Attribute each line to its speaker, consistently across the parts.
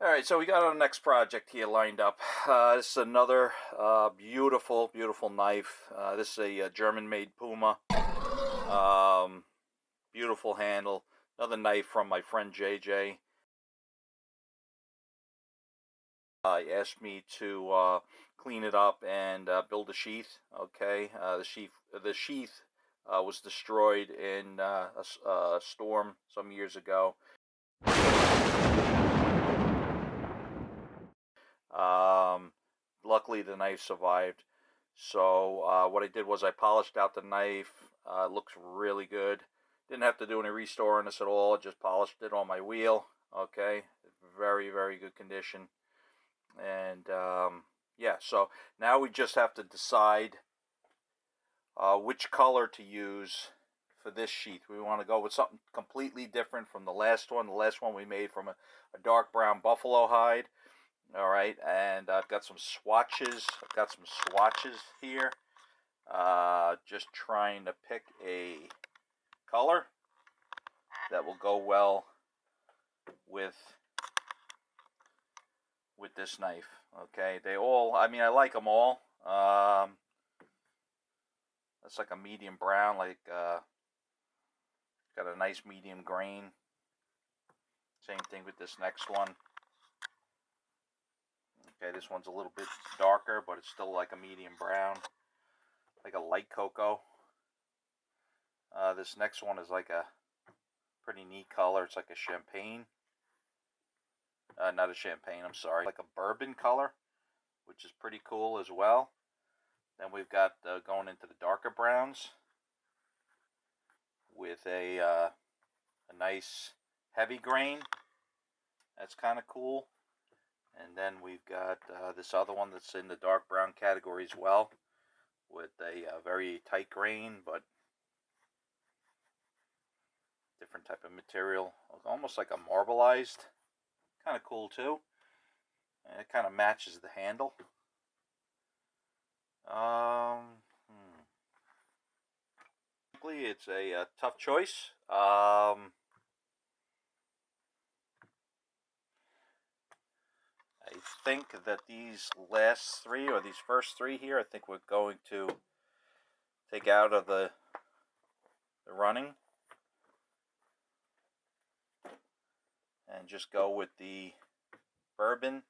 Speaker 1: Alright, so we got our next project here lined up. This is another beautiful knife. This is a German-made Puma. Beautiful handle. Another knife from my friend JJ. He asked me to clean it up and build a sheath. Okay, the sheath was destroyed in a storm some years ago. Luckily the knife survived. So what I did was I polished out the knife. It looks really good. Didn't have to do any restoring this at all. Just polished it on my wheel. Okay, very good condition. And yeah, so now we just have to decide which color to use for this sheath. We want to go with something completely different from the last one. The last one we made from a dark brown buffalo hide. All right, and I've got some swatches. I've got some swatches here. Just trying to pick a color that will go well with this knife. Okay, they all, I mean, I like them all. That's like a medium brown, like got a nice medium grain. Same thing with this next one. Okay, this one's a little bit darker, but it's still like a medium brown, like a light cocoa. This next one is like a pretty neat color. It's like a champagne. Not a champagne, I'm sorry. Like a bourbon color, which is pretty cool as well. Then we've got going into the darker browns with a nice heavy grain. That's kind of cool. And then we've got this other one that's in the dark brown category as well, with a very tight grain, but different type of material, almost like a marbleized. Kind of cool too. And it kind of matches the handle. It's a tough choice. I think that these last three, or these first three here, I think we're going to take out of the running and just go with the bourbon,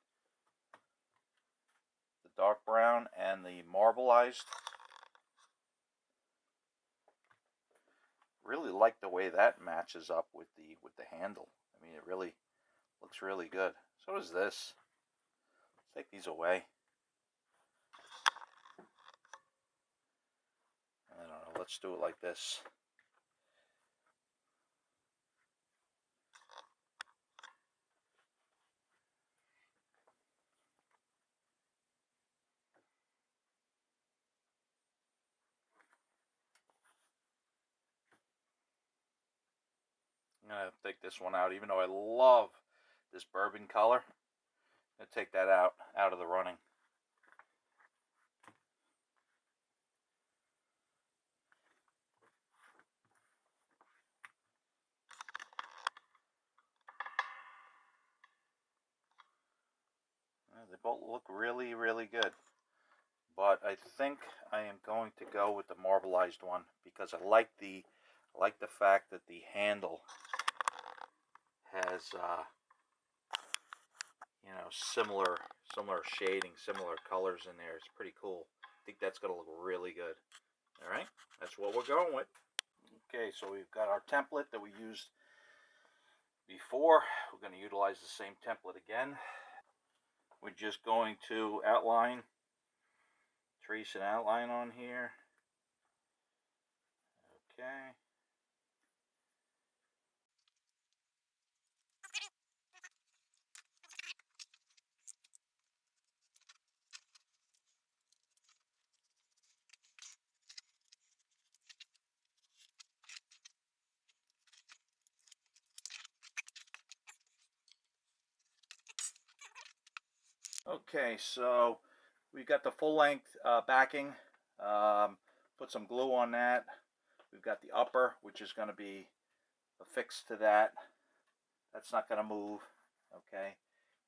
Speaker 1: the dark brown, and the marbleized. Really like the way that matches up with the handle. I mean, it really looks really good. So does this. Let's take these away. I don't know, let's do it like this. I'm going to take this one out, even though I love this bourbon color. I'm going to take that out of the running. They both look really good, but I think I am going to go with the marbleized one because I like the fact that the handle has you know, similar shading, similar colors in there. It's pretty cool. I think that's gonna look really good. All right, that's what we're going with. Okay, so we've got our template that we used before. We're going to utilize the same template again. We're just going to trace an outline on here. Okay. Okay, so we've got the full length backing. Put some glue on that. We've got the upper, which is going to be affixed to that. That's not going to move. Okay.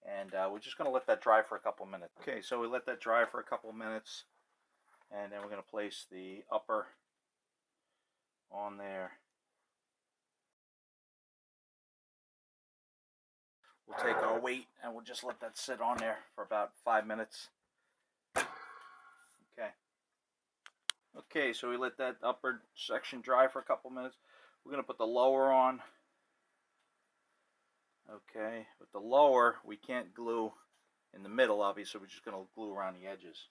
Speaker 1: And we're just going to let that dry for a couple minutes. Okay, so we let that dry for a couple minutes, and then we're going to place the upper on there. We'll take our weight and we'll just let that sit on there for about 5 minutes. Okay, so we let that upper section dry for a couple minutes. We're going to put the lower on. Okay, with the lower, we can't glue in the middle, obviously. We're just going to glue around the edges.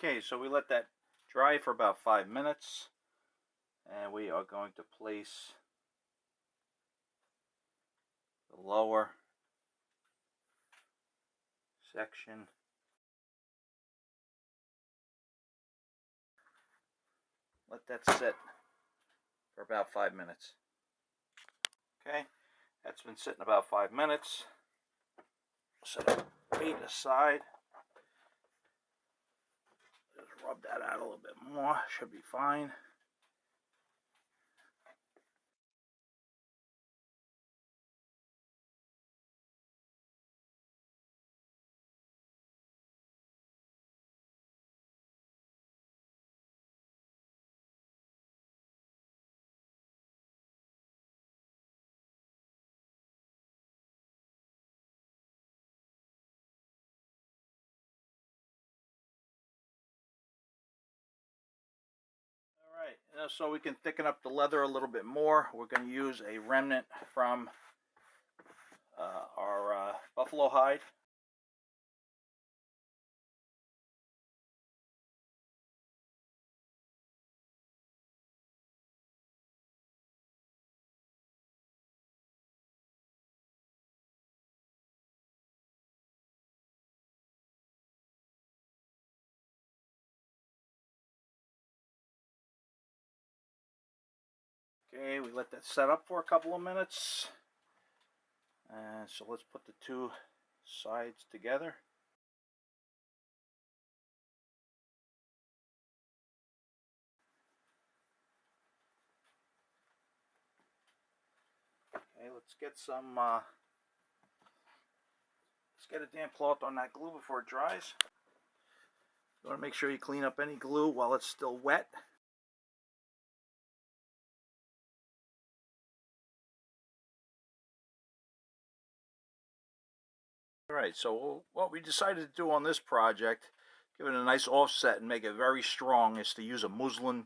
Speaker 1: Okay, so we let that dry for about 5 minutes, and we are going to place the lower section. Let that sit for about 5 minutes. Okay, that's been sitting about 5 minutes. Set the weight aside. Just rub that out a little bit more. Should be fine. Alright, so we can thicken up the leather a little bit more. We're going to use a remnant from our buffalo hide. Okay, we let that set up for a couple of minutes. And so let's put the two sides together. Okay, let's get a damp cloth on that glue before it dries. You want to make sure you clean up any glue while it's still wet. Alright, so what we decided to do on this project, give it a nice offset and make it very strong, is to use a muslin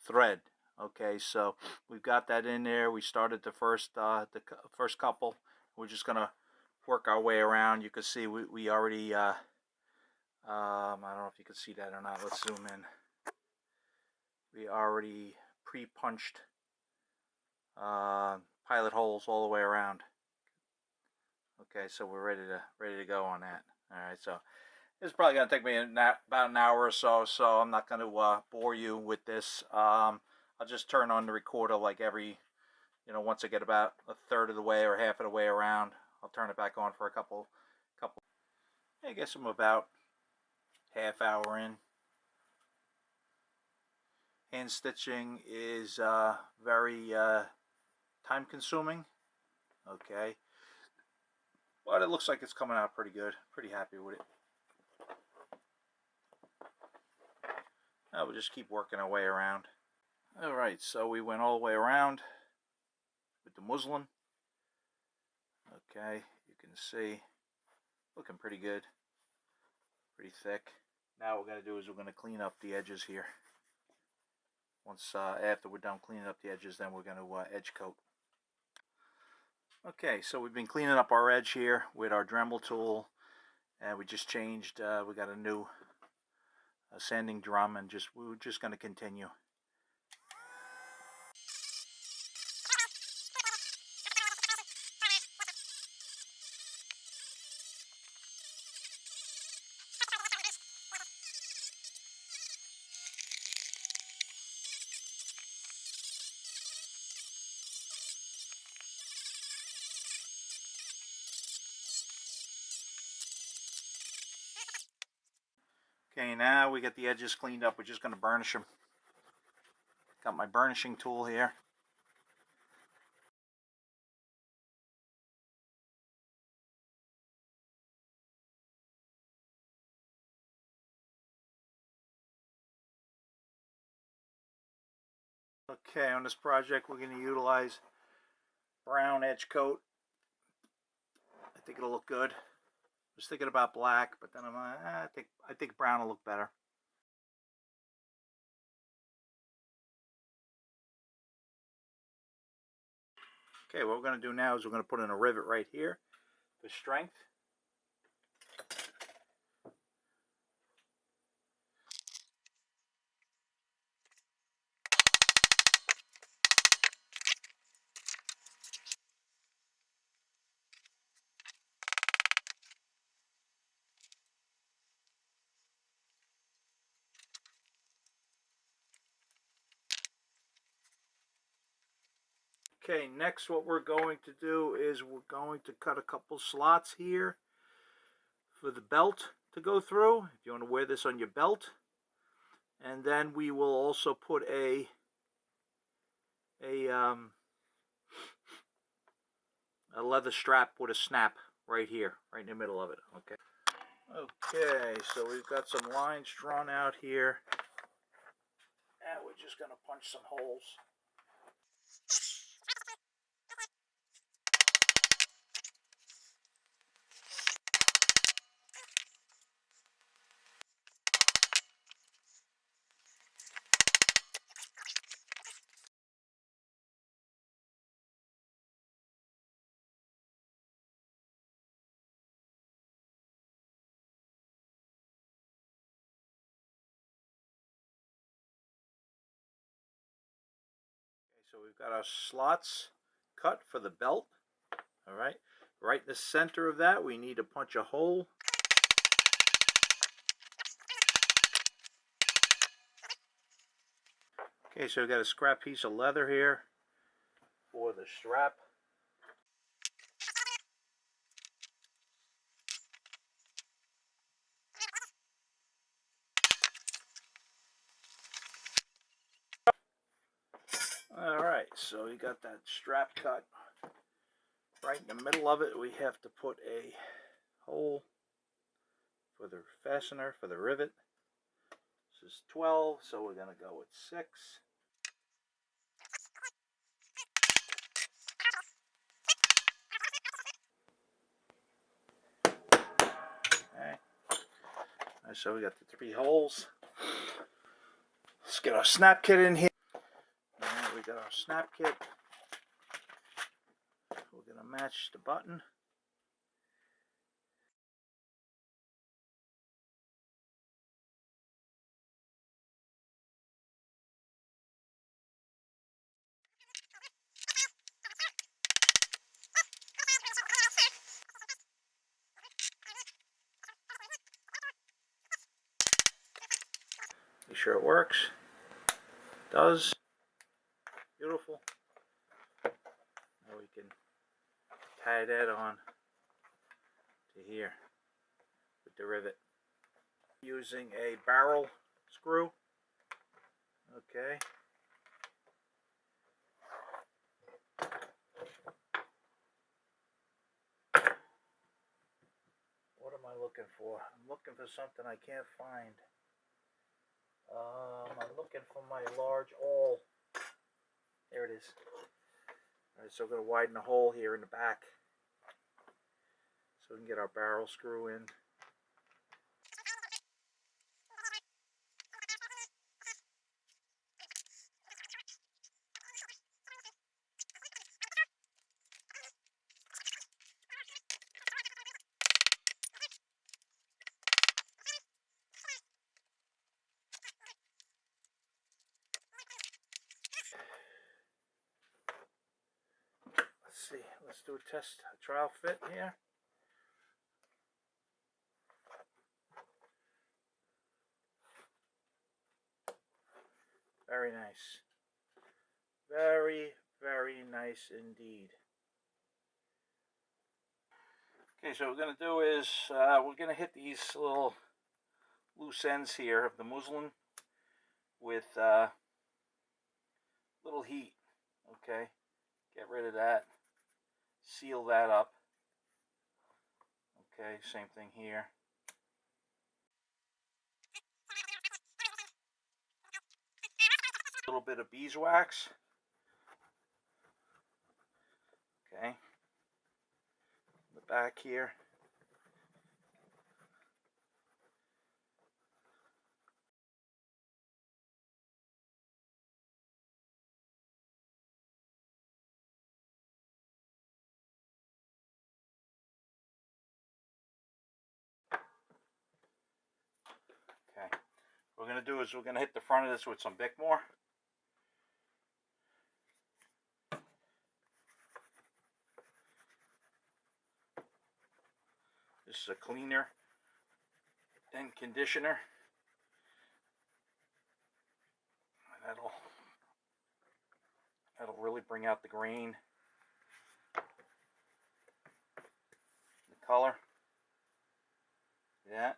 Speaker 1: thread. Okay, so we've got that in there. We started the first couple. We're just going to work our way around. You can see we already, I don't know if you can see that or not. Let's zoom in. We already pre-punched pilot holes all the way around. Okay, so we're ready to go on that. All right, so it's probably going to take me about an hour or so, so I'm not going to bore you with this. I'll just turn on the recorder like every, once I get about a third of the way or half of the way around, I'll turn it back on for a couple. I guess I'm about half hour in. Hand stitching is very time consuming. Okay. But it looks like it's coming out pretty good. Pretty happy with it. Now we'll just keep working our way around. Alright, so we went all the way around with the muslin. Okay, you can see, looking pretty good. Pretty thick. Now what we're going to do is we're going to clean up the edges here. Once after we're done cleaning up the edges, then we're going to edge coat. Okay, so we've been cleaning up our edge here with our Dremel tool, and we just changed, we got a new sanding drum, and we're just going to continue. Okay, now we get the edges cleaned up. We're just going to burnish them. Got my burnishing tool here. Okay, on this project we're going to utilize brown edge coat. I think it'll look good. I was thinking about black, but then I think brown will look better. Okay, what we're going to do now is we're going to put in a rivet right here for strength. Okay, next what we're going to do is we're going to cut a couple slots here for the belt to go through, if you want to wear this on your belt. And then we will also put a leather strap with a snap right here, right in the middle of it. Okay, so we've got some lines drawn out here, and we're just going to punch some holes. So we've got our slots cut for the belt. All right, right in the center of that we need to punch a hole. Okay, so we've got a scrap piece of leather here for the strap. Alright, so we got that strap cut. Right in the middle of it we have to put a hole for the fastener, for the rivet. This is 12, so we're going to go with 6. Okay. Alright, so we got the 3 holes. Let's get our snap kit in here. Alright, we got our snap kit. We're going to match the button. Be sure it works. It does. Beautiful. Now we can tie that on to here with the rivet. Using a barrel screw. Okay. What am I looking for? I'm looking for something I can't find. I'm looking for my large awl. There it is. Alright, so we're going to widen the hole here in the back so we can get our barrel screw in. Let's see, let's do a test, a trial fit here. Very nice. Very, very nice indeed. Okay, so what we're going to do is we're going to hit these little loose ends here of the muslin with little heat. Okay, get rid of that, seal that up. Okay, same thing here. A little bit of beeswax. Okay, the back here. Okay, what we're going to do is we're going to hit the front of this with some Bickmore. This is a cleaner and conditioner. That'll really bring out the grain, the color. Yeah.